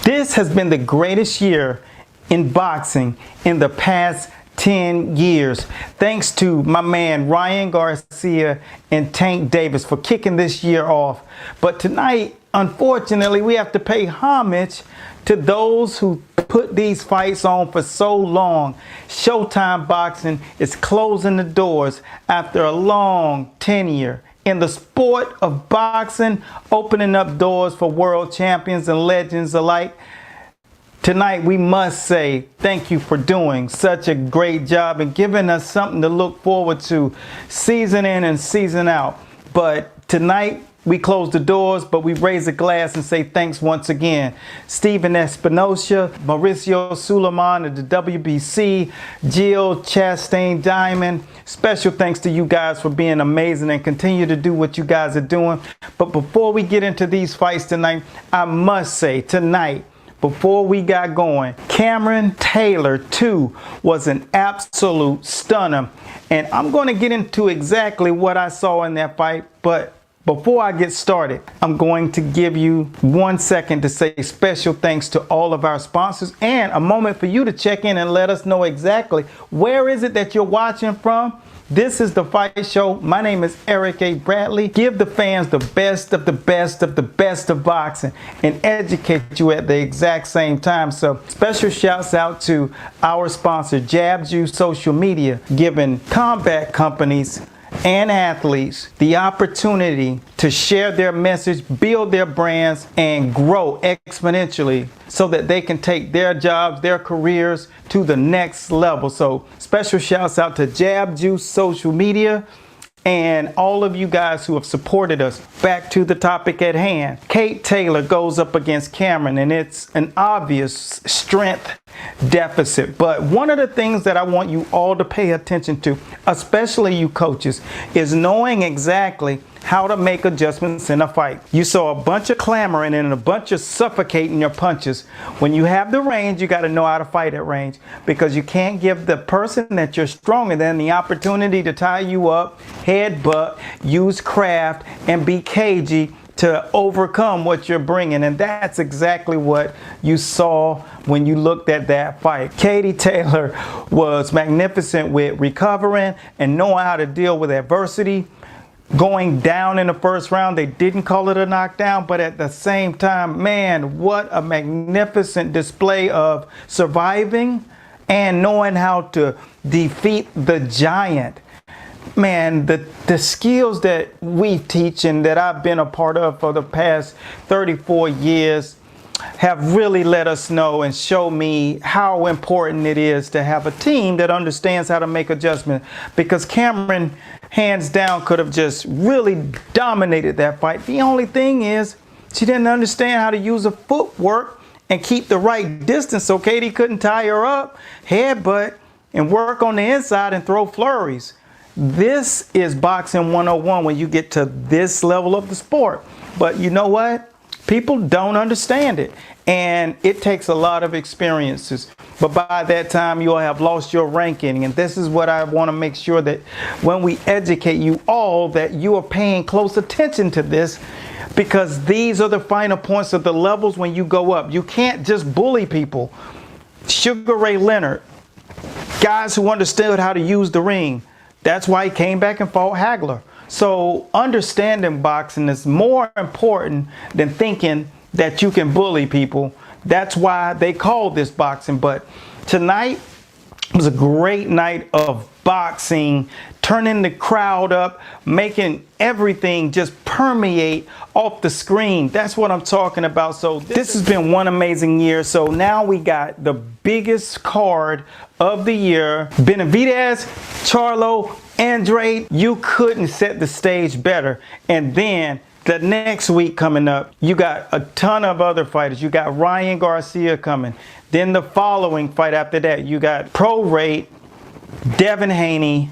This has been the greatest year in boxing in the past 10 years. Thanks to my man Ryan Garcia and Tank Davis for kicking this year off. But tonight, unfortunately, we have to pay homage to those who put these fights on for so long. Showtime Boxing is closing the doors after a long tenure in the sport of boxing, opening up doors for world champions and legends alike. Tonight, we must say thank you for doing such a great job and giving us something to look forward to season in and season out. But tonight, we close the doors, but we raise a glass and say thanks once again. Stephen Espinosa, Mauricio Suleiman of the WBC, Jill Chastain Diamond. Special thanks to you guys for being amazing and continue to do what you guys are doing. But before we get into these fights tonight, I must say tonight, before we got going, Cameron Taylor, too, was an absolute stunner. And I'm going to get into exactly what I saw in that fight. But before I get started, I'm going to give you 1 second to say special thanks to all of our sponsors and a moment for you to check in and let us know exactly where is it that you're watching from. This is The Fight Show. My name is Eric A. Bradley. Give the fans the best of the best of the best of boxing and educate you at the exact same time. So special shouts out to our sponsor, Jab Juice Social Media, giving combat companies and athletes the opportunity to share their message, build their brands, and grow exponentially so that they can take their jobs, their careers to the next level. So special shouts out to Jab Juice Social Media and all of you guys who have supported us. Back to the topic at hand. Kate Taylor goes up against Cameron, and it's an obvious strength deficit. But one of the things that I want you all to pay attention to, especially you coaches, is knowing exactly how to make adjustments in a fight. You saw a bunch of clamoring and a bunch of suffocating your punches. When you have the range, you got to know how to fight at range, because you can't give the person that you're stronger than the opportunity to tie you up, headbutt, use craft, and be cagey to overcome what you're bringing. And that's exactly what you saw when you looked at that fight. Katie Taylor was magnificent with recovering and knowing how to deal with adversity. Going down in the first round, they didn't call it a knockdown, but at the same time, man, what a magnificent display of surviving and knowing how to defeat the giant. Man, the skills that we teach and that I've been a part of for the past 34 years have really let us know and show me how important it is to have a team that understands how to make adjustments, because Cameron, hands down, could have just really dominated that fight. The only thing is she didn't understand how to use her footwork and keep the right distance, so Katie couldn't tie her up, headbutt, and work on the inside and throw flurries. This is boxing 101 when you get to this level of the sport. But you know what? People don't understand it, and it takes a lot of experiences. But by that time, you'll have lost your ranking, and this is what I want to make sure that when we educate you all, that you are paying close attention to this, because these are the final points of the levels when you go up. You can't just bully people. Sugar Ray Leonard, guys who understood how to use the ring. That's why he came back and fought Hagler. So understanding boxing is more important than thinking that you can bully people. That's why they call this boxing. But tonight was a great night of boxing, turning the crowd up, making everything just permeate off the screen. That's what I'm talking about. So this has been one amazing year. So now we got the biggest card of the year. Benavidez, Charlo, Andrade. You couldn't set the stage better. And then the next week coming up, you got a ton of other fighters. You got Ryan Garcia coming. Then the following fight after that, you got Pro Rate, Devin Haney.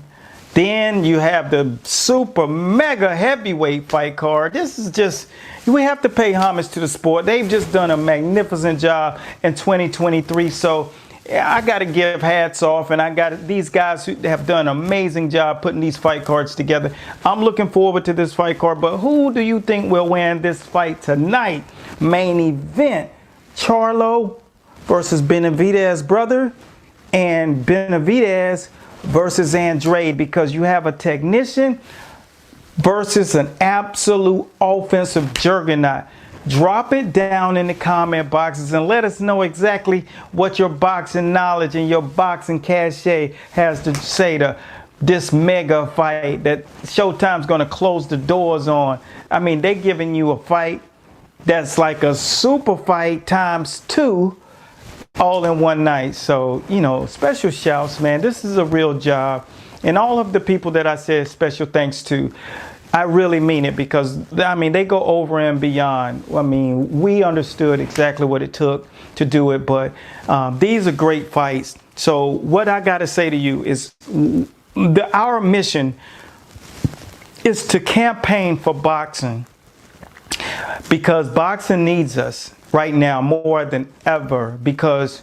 Then you have the super mega heavyweight fight card. This is just, we have to pay homage to the sport. They've just done a magnificent job in 2023. So I got to give hats off, and I got these guys who have done an amazing job putting these fight cards together. I'm looking forward to this fight card, but who do you think will win this fight tonight? Main event Charlo versus Benavidez brother, and Benavidez versus Andrade, because you have a technician versus an absolute offensive juggernaut. Drop it down in the comment boxes and let us know exactly what your boxing knowledge and your boxing cachet has to say to this mega fight that Showtime's going to close the doors on. I mean, they're giving you a fight that's like a super fight times 2 all in one night. So, you know, special shouts, man. This is a real job. And all of the people that I said special thanks to, I really mean it, because, I mean, they go over and beyond. I mean, we understood exactly what it took to do it, but these are great fights. So what I got to say to you is our mission is to campaign for boxing, because boxing needs us right now more than ever, because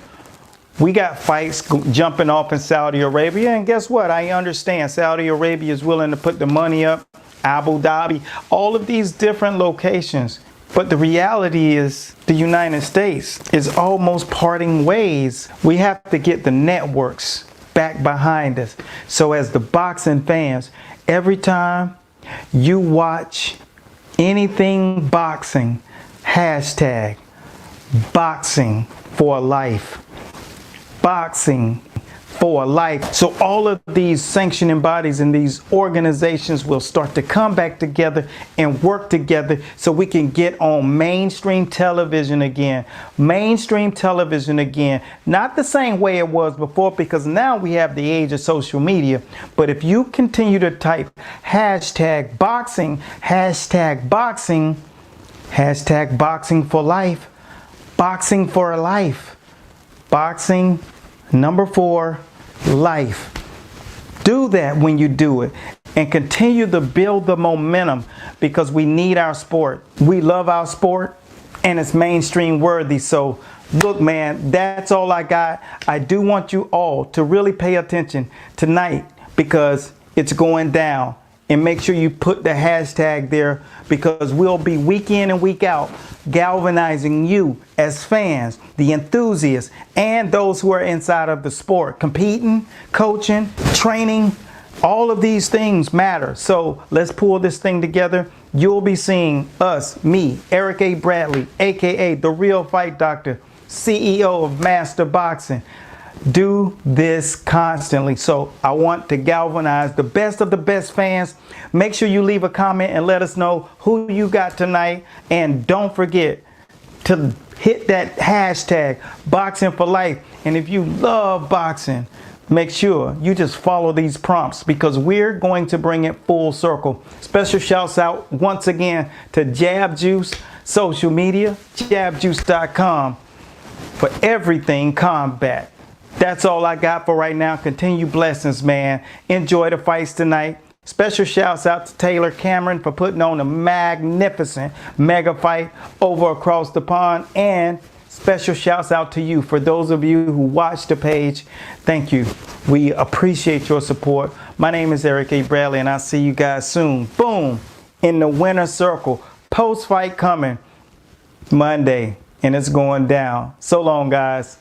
we got fights jumping off in Saudi Arabia, and guess what? I understand Saudi Arabia is willing to put the money up, Abu Dhabi, all of these different locations. But the reality is the United States is almost parting ways. We have to get the networks back behind us. So as the boxing fans, every time you watch anything boxing, hashtag boxing for life. Boxing for life. So all of these sanctioning bodies and these organizations will start to come back together and work together so we can get on mainstream television again. Mainstream television again. Not the same way it was before, because now we have the age of social media. But if you continue to type hashtag boxing, hashtag boxing, hashtag boxing for life, boxing for life, boxing number 4, life. Do that when you do it, and continue to build the momentum, because we need our sport. We love our sport, and it's mainstream worthy. So look, man, that's all I got. I do want you all to really pay attention tonight, because it's going down. And make sure you put the hashtag there, because we'll be week in and week out galvanizing you as fans, the enthusiasts, and those who are inside of the sport, competing, coaching, training. All of these things matter. So let's pull this thing together. You'll be seeing us, me, Eric A. Bradley, aka The Real Fight Doctor, CEO of Master Boxing. Do this constantly. So I want to galvanize the best of the best fans. Make sure you leave a comment and let us know who you got tonight. And don't forget to hit that hashtag boxing for life. And if you love boxing, make sure you just follow these prompts, because we're going to bring it full circle. Special shouts out once again to Jab Juice social media, jabjuice.com, for everything combat. That's all I got for right now. Continue blessings, man. Enjoy the fights tonight. Special shouts out to Taylor Cameron for putting on a magnificent mega fight over across the pond. And special shouts out to you, for those of you who watch the page. Thank you. We appreciate your support. My name is Eric A. Bradley, and I'll see you guys soon. Boom. In the winner's circle. Post-fight coming Monday, and it's going down. So long, guys.